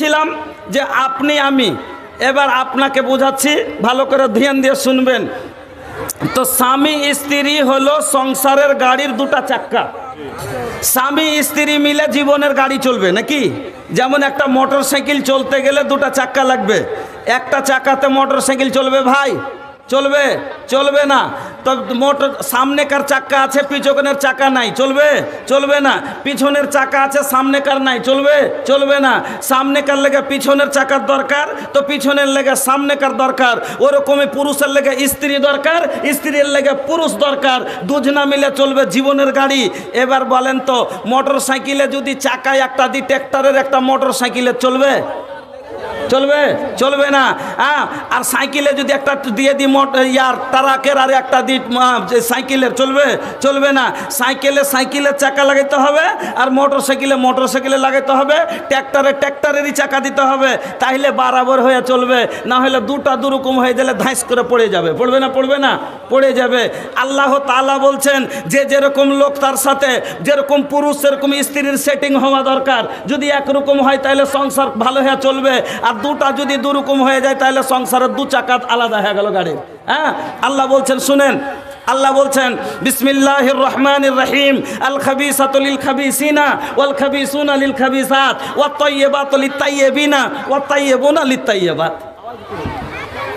ছিলাম যে আপনি আমি এবার আপনাকে বোঝাচ্ছি, ভালো করে ধ্যান দিয়ে শুনবেন। তো স্বামী স্ত্রী হলো সংসারের গাড়ির দুটা চাক্কা। স্বামী স্ত্রী মিলে জীবনের গাড়ি চলবে নাকি? যেমন একটা মোটর সাইকেল চলতে গেলে দুটা চাক্কা লাগবে, একটা চাকাতে মোটর সাইকেল চলবে ভাই? চলবে? চলবে না। তো মোটর সামনেকার চাক্কা আছে, পিছনের চাকা নাই, চলবে? চলবে না। পিছনের চাকা আছে, সামনেকার নাই, চলবে? চলবে না। সামনেকার লেগে পিছনের চাকার দরকার, তো পিছনের লেগে সামনেকার দরকার। ওরকমই পুরুষের লেগে স্ত্রী দরকার, স্ত্রীর লেগে পুরুষ দরকার, দুজনা মিলে চলবে জীবনের গাড়ি। এবার বলেন তো, মোটর সাইকেলে যদি চাকায় একটা দিই, ট্র্যাক্টরের একটা মোটর সাইকেলে চলবে? চলবে? চলবে না। আর সাইকেলে যদি একটা দিয়ে দিই ট্রাকের, আর একটা দিই সাইকেলের, চলবে? চলবে না। সাইকেলের চাকা লাগাইতে হবে, আর মোটর সাইকেলে লাগাইতে হবে, ট্র্যাক্টরেরই চাকা দিতে হবে, তাইলে বরাবর হয়ে চলবে। না হলে দুটা দুরকম হয়ে গেলে ধাঁস করে পড়ে যাবে। পড়বে না? পড়বে না? পড়ে যাবে। আল্লাহ তাআলা বলছেন যে যেরকম লোক তার সাথে, যেরকম পুরুষ সেরকম স্ত্রীর সেটিং হওয়া দরকার। যদি একরকম হয় তাহলে সংসার ভালো হয়ে চলবে, আর দুটা যদি দুরকম হয়ে যায় তাহলে সংসারের দু চাকা আলাদা হয়ে গেল গাড়ি। আল্লাহ বলছেন, শুনেন, আল্লাহ বলছেন বিসমিল্লাহির রহমানির রহিম, আল খাবিসাতু লিল খাবিসিনা ওয়াল খাবিসুনা লিল খাবিসাত ওয়াত তাইয়্যিবাতু লিত তাইয়্যিবিনা ওয়াত তাইয়্যিবুনা লিত তাইয়্যিবাত।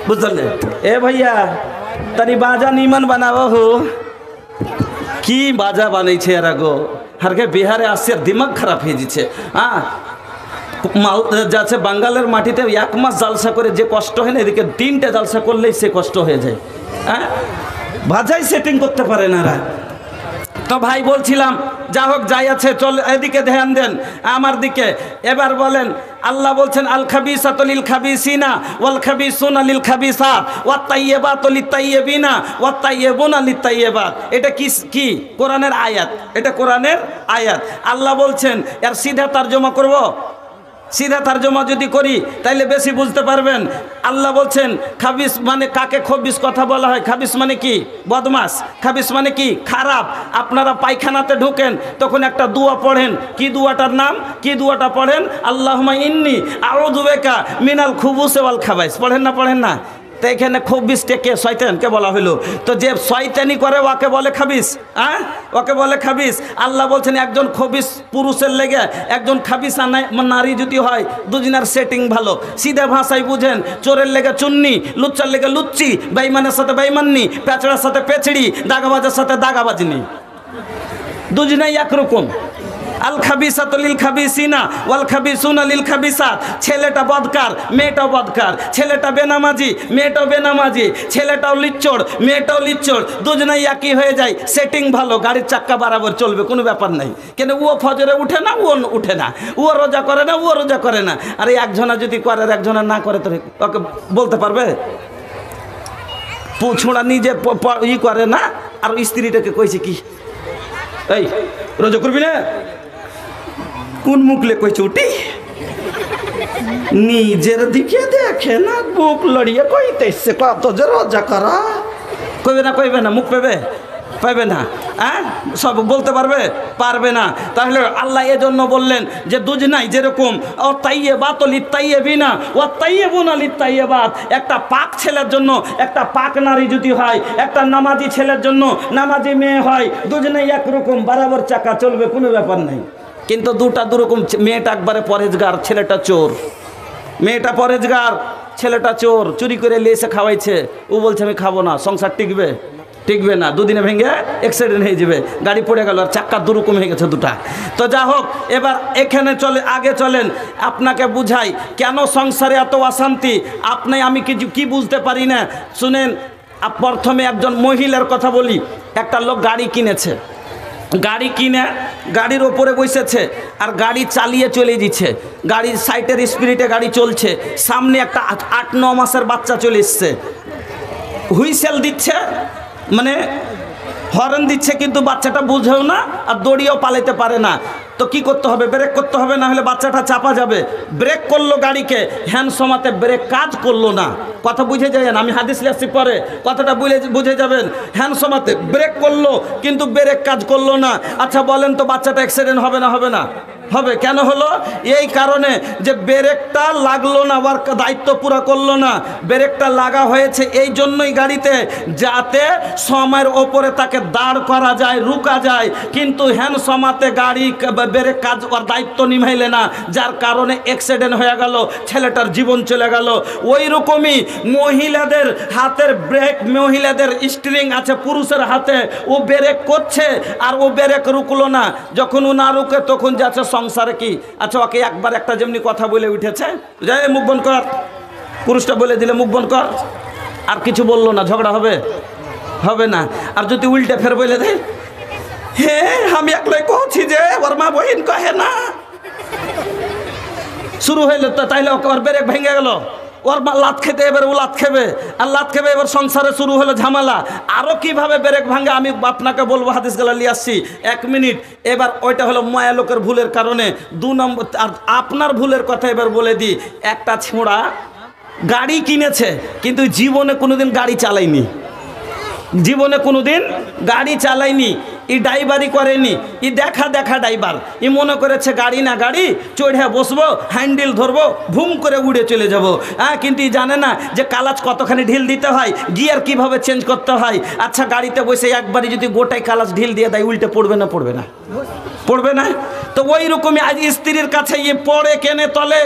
বুঝলেন? এ ভাইয়া তারি বাজা নিমান বানাবো হো, কি বাজা বানাইছে এরা গো। হারকে বিহারে আসছে, দিমাগ খারাপ হয়ে যাচ্ছে। যাচ্ছে বাঙ্গালের মাটিতে এক মাস জালসা করে যে কষ্ট হয় না, এদিকে 3টে জালসা করলেই সে কষ্ট হয়ে যায়। বাজাই সেটিং করতে পারে না এরা। তো ভাই বলছিলাম, যা হোক যাই আছে, চল এদিকে ধ্যান দেন আমার দিকে। এবার বলেন, আল্লাহ বলছেন আল খাবিসাতু লিল খাবিসিনা ওয়াল খাবিসুনা লিল খাবিসাত ওয়াত তাইয়্যিবাতু লিত তাইয়্যিবিনা ওয়াত তাইয়্যিবুনা লিত তাইয়্যিবাত। এটা কি? কোরআনের আয়াত। এটা কোরআনের আয়াত। আল্লাহ বলছেন, এর সিধা তরজমা করব? সিধা তরজমা যদি করি তাইলে বেশি বুঝতে পারবেন। আল্লাহ বলছেন খাবিস মানে কাকে খবিস কথা বলা হয়? খাবিস মানে কি? বদমাস। খাবিস মানে কি? খারাপ। আপনারা পায়খানাতে ঢোকেন তখন একটা দোয়া পড়েন, কি দোয়াটার নাম? কি দোয়াটা পড়েন? আল্লাহুম্মা ইন্নী আউযু বিকা মিনাল খুবুসি ওয়াল খাবাইস। পড়েন না? পড়েন না? তো এখানে খবিসটা কে? শয়তানকে বলা হলো। তো যে শয়তানি করে ওকে বলে খাবিস। ওকে বলে খাবিস। আল্লাহ বলছেন একজন খবিস পুরুষের লেগে একজন খাবিসা নারী যদি হয়, দুজনের সেটিং ভালো। সিধা ভাষায় বুঝেন, চোরের লেগে চুন্নি, লুচ্চার লেগে লুচ্চি, বেঈমানের সাথে বেঈমাননি, পেঁচড়ার সাথে পেঁচড়ি, দাগাবাজের সাথে দাগাবাজনি, দুজনেই একরকম। আল খাবিসাতু লিল খাবিসিনা ওয়াল খাবিসুনা লিল খাবিসাত। ছেলেটা বদকার, মেয়েটাও বদকার। ছেলেটা বেনামাজি, মেয়েটাও বেনামাজি। ছেলেটাও লিচ্চড়, মেয়েটাও লিচ্চড়, দুজনেই একই হয়ে যায়। সেটিং ভালো, গাড়ির চাক্কা বরাবর চলবে, কোনো ব্যাপার নাই। কেন ও ফজরে উঠে না, ও উঠে না, ও রোজা করে না, ও রোজা করে না। আর একজনা যদি করে আর একজনা না করে, তো ওকে বলতে পারবে? পুছুড়া নিজে করে না, আর স্ত্রীটাকে কইছে কি, এই রোজা করবি না? কোন মুখলে কইছে উঠি? নিজের দিকে দেখে না, বুক লড়িয়ে কইতেছে কত যে রোজা করা। কইবে না? কইবে না? মুখ পেবে? পাইবে না। সব বলতে পারবে? পারবে না। তাহলে আল্লাহ এজন্য বললেন যে দুজনাই যেরকম ও তাইয়্যিবাতু লিত তাইয়্যিবিনা ওয়া তাইয়্যিবুনা লিত তাইয়্যিবাত। একটা পাক ছেলের জন্য একটা পাক নারী যদি হয়, একটা নামাজি ছেলের জন্য নামাজি মেয়ে হয়, দুজনেই একরকম বরাবর চাকা চলবে, কোনো ব্যাপার নাই। কিন্তু দুটা দুরকম। মেয়েটা একবারে পরেজগার, ছেলেটা চোর। মেয়েটা পরেজগার, ছেলেটা চোর, চুরি করে এসে খাওয়াইছে। ও বলছে আমি খাবো না। সংসার টিকবে? টিকবে না। দুদিনে ভেঙে অ্যাক্সিডেন্ট হয়ে যাবে, গাড়ি পড়ে গেল, আর চাক্কা দুরকম হয়ে গেছে দুটা। তো যা হোক, এবার এখানে আগে চলেন, আপনাকে বুঝাই কেন সংসারে এত অশান্তি। আমি কি বুঝতে পারি না, শুনেন। প্রথমে একজন মহিলার কথা বলি। একটা লোক গাড়ি কিনেছে, গাড়ি কিনে গাড়ির ওপরে বসেছে, আর গাড়ি চালিয়ে চলে দিচ্ছে। গাড়ির সাইটের স্পিডে গাড়ি চলছে, সামনে একটা 8-9 মাসের বাচ্চা চলে এসছে। হুইসেল দিচ্ছে, মানে হর্ন দিচ্ছে, কিন্তু বাচ্চাটা বুঝেও না, আর দড়িয়েও পালাতে পারে না। তো কি করতে হবে? ব্রেক করতে হবে, না হলে বাচ্চাটা চাপা যাবে। ব্রেক করলো গাড়িকে, হ্যান্ড সমাতে ব্রেক কাজ করলো না। কথা বুঝে যাবেন, আমি হাদিস লেখছি পরে, কথাটা বুঝে যাবেন। হ্যান্ড সমাতে ব্রেক করলো, কিন্তু ব্রেক কাজ করলো না। আচ্ছা বলেন তো, বাচ্চাটা অ্যাক্সিডেন্ট হবে না? হবে না? হবে। কেন হলো? এই কারণে যে ব্রেকটা লাগলো না, ওর দায়িত্ব পুরো করলো না। ব্রেকটা লাগা হয়েছে এই জন্যই গাড়িতে, যাতে সময়ের ওপরে তাকে দাঁড় করা যায়, রুকা যায়। কিন্তু হ্যান্ড সমাতে গাড়ি ব্রেক কাজ ওর দায়িত্ব নিভাইলে না, যার কারণে অ্যাক্সিডেন্ট হয়ে গেল, ছেলেটার জীবন চলে গেল। ওই রকমই মহিলাদের হাতের ব্রেক, মহিলাদের স্টিয়ারিং আছে পুরুষের হাতে, ও ব্রেক করছে আর ও ব্রেক রুকলো না। যখন ও না রুকে তখন যাচ্ছে সংসারে কি। আচ্ছা, ওকে একবার একটা যেমনি কথা বলে উঠেছে, যাই মুখ বন্ধ কর, পুরুষটা বলে দিলে মুখ বন্ধ কর, আর কিছু বললো না, ঝগড়া হবে? হবে না। আর যদি উল্টে ফের বলে দেয়, হ্যাঁ আমি একলাই কহছি যে ওর মা বহিন কহে না, শুরু হইলে তো তাইলে ওর ব্রেক ভেঙে গেল, ওর লাত খেতে এবার ও লাত খেবে, আর লাত খেবে, এবার সংসারে শুরু হলো ঝামেলা। আরও কীভাবে ব্রেক ভাঙে আমি আপনাকে বলবো, হাদিস গেলা নিয়ে আসছি, 1 মিনিট। এবার ওইটা হলো মায়া লোকের ভুলের কারণে। 2 নম্বর, আর আপনার ভুলের কথা এবার বলে দিই। একটা ছোঁড়া গাড়ি কিনেছে কিন্তু জীবনে কোনোদিন গাড়ি চালায়নি, জীবনে কোনোদিন গাড়ি চালায়নি, ই ড্রাইভারি করেনি, ই দেখা ড্রাইভার। ই মনে করেছে গাড়ি না গাড়ি, চড়ে বসবো, হ্যান্ডেল ধরবো, ভুম করে উড়ে চলে যাব। হ্যাঁ, কিন্তু ই জানে না যে কালাচ কতখানি ঢিল দিতে হয়, গিয়ার কিভাবে চেঞ্জ করতে হয়। আচ্ছা, গাড়িতে বসে একবারই যদি গোটাই কালাচ ঢিল দিয়ে দেয়, উল্টে পড়বে না? পড়বে না? পড়বে না? তো ওই রকমই আজ স্ত্রীর কাছে ই পড়ে কেনে তলে,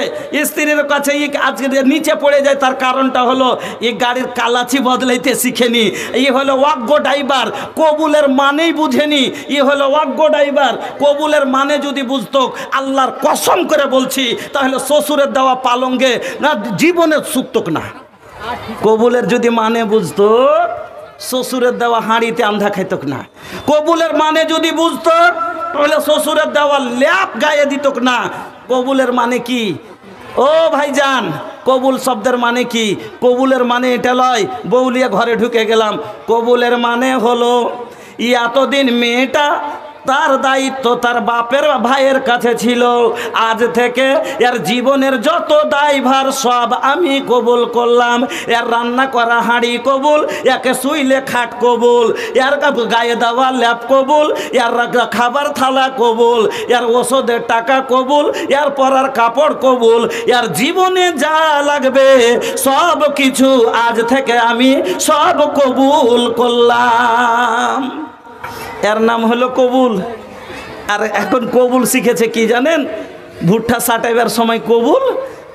স্ত্রীর কাছে ই আজকে নিচে পড়ে যায়। তার কারণটা হলো এই গাড়ির কালাচি বদলাইতে শিখেনি। ই হলো অজ্ঞ ড্রাইভার, কবুলের মানেই বুঝেনি। ই হলো অজ্ঞ ড্রাইভার, কবুলের মানে যদি বুঝতো, আল্লাহর কসম করে বলছি, তাহলে শ্বশুরের দেওয়া পালঙ্গে না জীবনে শুকতক না। কবুলের যদি মানে বুঝতো, শ্বশুরের দেওয়া হাঁড়িতে আন্ধা খাইতক না। কবুলের মানে যদি বুঝতো, তাহলে শ্বশুরের দেওয়া ল্যাপ গায়ে দিতক না। কবুলের মানে কি ও ভাইজান? কবুল শব্দের মানে কি? কবুলের মানে এটা লয় বউলিয়া ঘরে ঢুকে গেলাম। কবুলের মানে হলো এতদিন মেয়েটা তার দায়িত্ব তার বাপের ভাইয়ের কাছে ছিল, আজ থেকে এর জীবনের যত দায়ভার সব আমি কবুল করলাম। এর রান্না করা হাঁড়ি কবুল, একে শুইলে খাট কবুল, এর গায়ে দেওয়া ল্যাপ কবুল, এর খাবার থালা কবুল, এর ওষুধের টাকা কবুল, এর পরার কাপড় কবুল, এর জীবনে যা লাগবে সব কিছু আজ থেকে আমি সব কবুল করলাম। এর নাম হলো কবুল। আর এখন কবুল শিখেছে কি জানেন? ভুট্টা সাটাইবার সময় কবুল,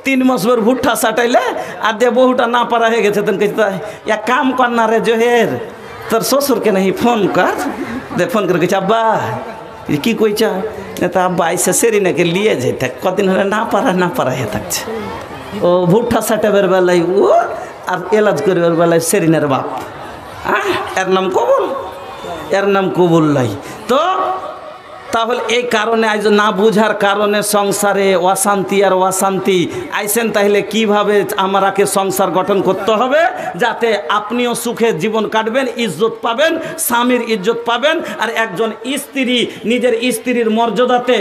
3 মাস পর ভুট্টা সাটাইলে আর দে বহুটা না পারা হয়ে গেছে, তখন কে এক কাম কর না রে জোহের, তোর শ্বশুরকে নাহি ফোন কর। দে ফোন করে গেছে, আব্বা কি কইছ? তা আব্বা আইসে সেরি নাকি লিয়ে যাই থাক, কদিন হলে না পারা হয়ে থাকছে। ও ভুট্টা সাটাইবার বেলায় ও, আর এলাজ করিবার বেলায় সেরিনের বাপ। এর নাম কবুল? এর নাম কবুল নাই। তো তাহলে এই কারণে আজ না বুঝার কারণে সংসারে অশান্তি আর অশান্তি আইসেন। তাহলে কিভাবে আমাকে সংসার গঠন করতে হবে যাতে আপনিও সুখে জীবন কাটবেন, ইজ্জত পাবেন, স্বামীর ইজ্জত পাবেন, আর একজন স্ত্রী নিজের স্ত্রীর মর্যাদাতে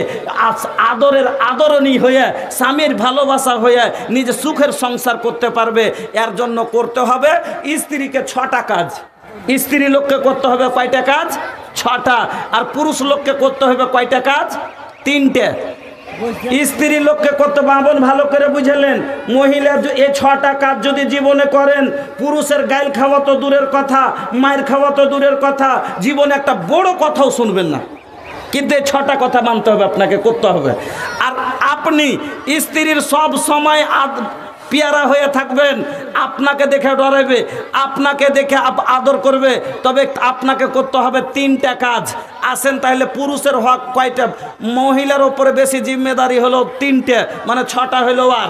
আদরের আদরণী হয়ে, স্বামীর ভালোবাসা হয়ে নিজে সুখের সংসার করতে পারবে। এর জন্য করতে হবে স্ত্রীকে 6টা কাজ। স্ত্রী লোককে করতে হবে কয়টা কাজ? 6টা। আর পুরুষ লোককে করতে হবে কয়টা কাজ? 3টে। স্ত্রী লোককে করতে বাবন ভালো করে বুঝলেন। মহিলা এই 6টা কাজ যদি জীবনে করেন, পুরুষের গাইল খাওয়া তো দূরের কথা, মায়ের খাওয়া তো দূরের কথা, জীবনে একটা বড় কথাও শুনবেন না। কিন্তু এই 6টা কথা মানতে হবে, আপনাকে করতে হবে। আর আপনি স্ত্রীর সব সময় পেয়ারা হয়ে থাকবেন, আপনাকে দেখে ডরাবে, আপনাকে দেখে আদর করবে। তবে আপনাকে করতে হবে 3টা কাজ। আসেন তাহলে পুরুষের হক কয়টা? মহিলার ওপরে বেশি জিম্মেদারি হলো 3টে, মানে 6টা হলো। আর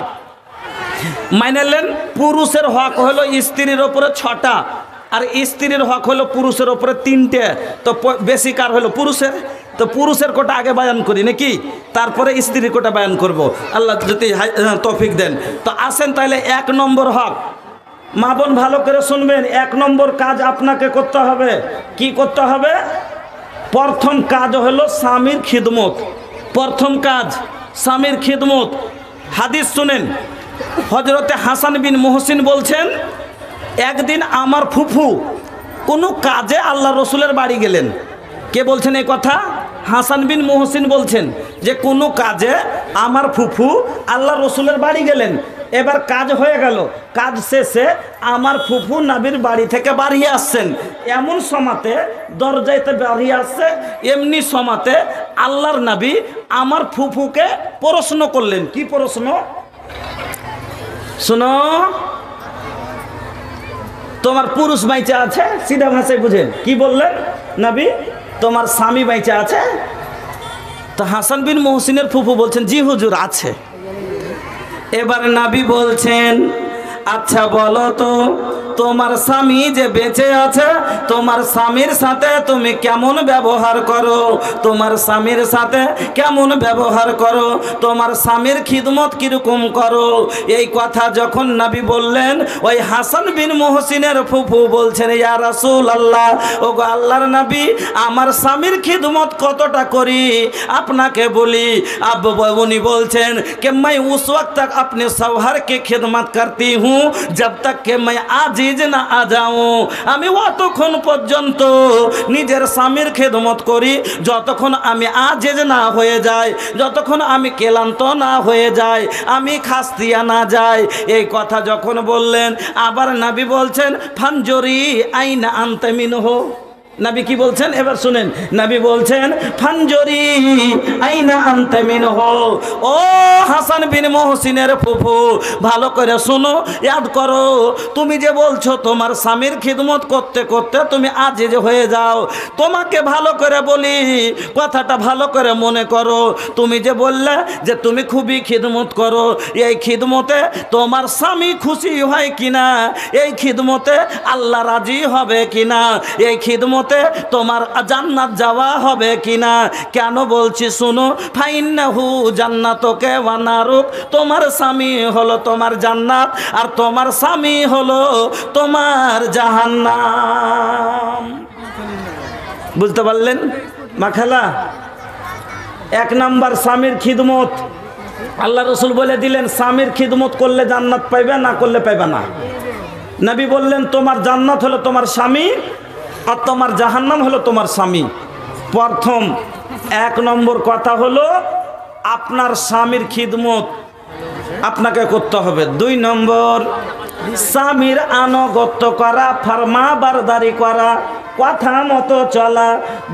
মাইনেলেন, পুরুষের হক হলো স্ত্রীর ওপরে 6টা, আর স্ত্রীর হক হলো পুরুষের ওপরে 3টে। তো বেশি কার হলো? পুরুষের। তো পুরুষের কোটা আগে বায়ান করি নাকি, তারপরে স্ত্রীর কোটা বায়ান করব, আল্লাহ যদি তৌফিক দেন। তো আসেন তাহলে 1 নম্বর হক। মা বোন ভালো করে শুনবেন, 1 নম্বর কাজ আপনাকে করতে হবে। কি করতে হবে? প্রথম কাজ হলো স্বামীর খিদমত। প্রথম কাজ স্বামীর খিদমত। হাদিস শুনেন, হজরতে হাসান বিন মুহসিন বলছেন, একদিন আমার ফুফু কোনো কাজে আল্লাহ রসুলের বাড়ি গেলেন। কে বলছেন এই কথা? হাসান বিন মুহসিন বলছেন। যে কোনো কাজে আমার ফুফু আল্লাহ রসুলের বাড়ি গেলেন, এবার কাজ হয়ে গেল, কাজ শেষে আমার ফুফু নবীর বাড়ি থেকে বাড়িয়ে আসছেন, এমন সমাতে দরজাইতে বাড়িয়ে আসছে, এমনি সমাতে আল্লাহর নবী আমার ফুফুকে প্রশ্ন করলেন। কি প্রশ্ন? শোনো, তোমার পুরুষ বাইচা আছে? সিধা ভাষায় বুঝেন কি বললেন নবী? তোমার স্বামী বাইচা আছে? তো হাসান বিন মহসিনের ফুফু বলছেন জি হুজুর আছে। এবার নবী বলছেন আচ্ছা বলো তো, তোমার স্বামী যে বেঁচে আছে, তোমার স্বামীর সাথে তুমি কেমন ব্যবহার করো? তোমার স্বামীর সাথে কেমন ব্যবহার করো? তোমার স্বামীর খিদমত কিরকম করো? এই কথা যখন নবী বললেন, ওই হাসান বিন মহসিনের ফুফু বলছেন ইয়া রাসূলুল্লাহ, ওগো আল্লাহর নবী, আমার স্বামীর খিদমত কতটা করি আপনাকে বলি। উনি বলছেন कि मैं उस वक्त तक अपने शौहर की खिदमत करती हूँ जब तक कि मैं আজিজ না আ যাও। আমি অতক্ষণ পর্যন্ত নিজের স্বামীর খেদমত করি যতক্ষণ আমি আজিজ না হয়ে যাই, যতক্ষণ আমি ক্লান্ত না হয়ে যাই, আমি খাস্তিয়া না যাই। এই কথা যখন বললেন, আবার নবী বলছেন ফানজরি আইনা আনতে মিনহু। নবী কি বলছেন এবার শুনেন? নবী বলছেন ফানজরি আইনা আনতে মিনহু। ও হাসান বিন মহসিনের ফুফু, ভালো করে শুনো, ইয়াদ করো। তুমি যে বলছো তোমার স্বামীর খিদমত করতে করতে তুমি আজিজ হয়ে যাও, তোমাকে ভালো করে বলি, কথাটা ভালো করে মনে করো। তুমি যে বললে যে তুমি খুবই খিদমত করো, এই খিদমতে তোমার স্বামী খুশি হয় কিনা, এই খিদমতে আল্লাহ রাজি হবে কিনা, এই খিদমতে তোমার জান্নাত যাওয়া হবে কিনা? কেন বলছি শুনো, ফাইন্নাহু জান্নাতুকা ওয়া নারুক, তোমার স্বামী হলো তোমার জান্নাত আর তোমার স্বামী হলো তোমার জাহান্নাম। বুঝতে পারলেন মাখালা? এক নাম্বার স্বামীর খিদমত। আল্লাহ রসুল বলে দিলেন স্বামীর খিদমত করলে জান্নাত পাইবে, না করলে পাইবে না। নবী বললেন তোমার জান্নাত হলো তোমার স্বামী আর তোমার জাহান্নাম হলো তোমার স্বামী। প্রথম এক নম্বর কথা হলো আপনার স্বামীর খিদমত আপনাকে করতে হবে। দুই নম্বর স্বামীর আনুগত্য করা, ফরমা বারদারি করা, কথা মতো চলা।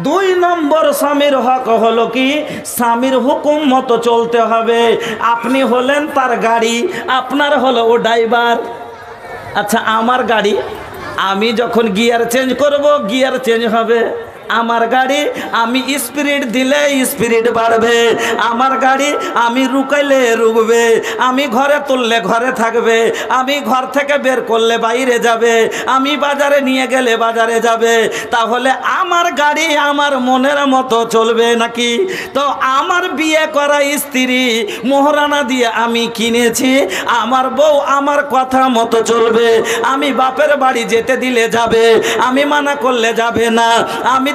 দুই নম্বর স্বামীর হক হলো কি, স্বামীর হুকুম মতো চলতে হবে। আপনি হলেন তার গাড়ি, আপনার হলো ও ড্রাইভার। আচ্ছা আমার গাড়ি, আমি যখন গিয়ার চেঞ্জ করব গিয়ার চেঞ্জ হবে। আমার গাড়ি আমি স্পিড দিলে স্পিড বাড়বে, আমার গাড়ি আমি রুকাইলে রুকবে, আমি ঘরে তুললে ঘরে থাকবে, আমি ঘর থেকে বের করলে বাইরে যাবে, আমি বাজারে নিয়ে গেলে বাজারে যাবে। তাহলে আমার গাড়ি আমার মনের মতো চলবে নাকি? তো আমার বিয়ে করা স্ত্রী মোহরানা দিয়ে আমি কিনেছি, আমার বউ আমার কথা মতো চলবে। আমি বাপের বাড়ি যেতে দিলে যাবে, আমি মানা করলে যাবে না, আমি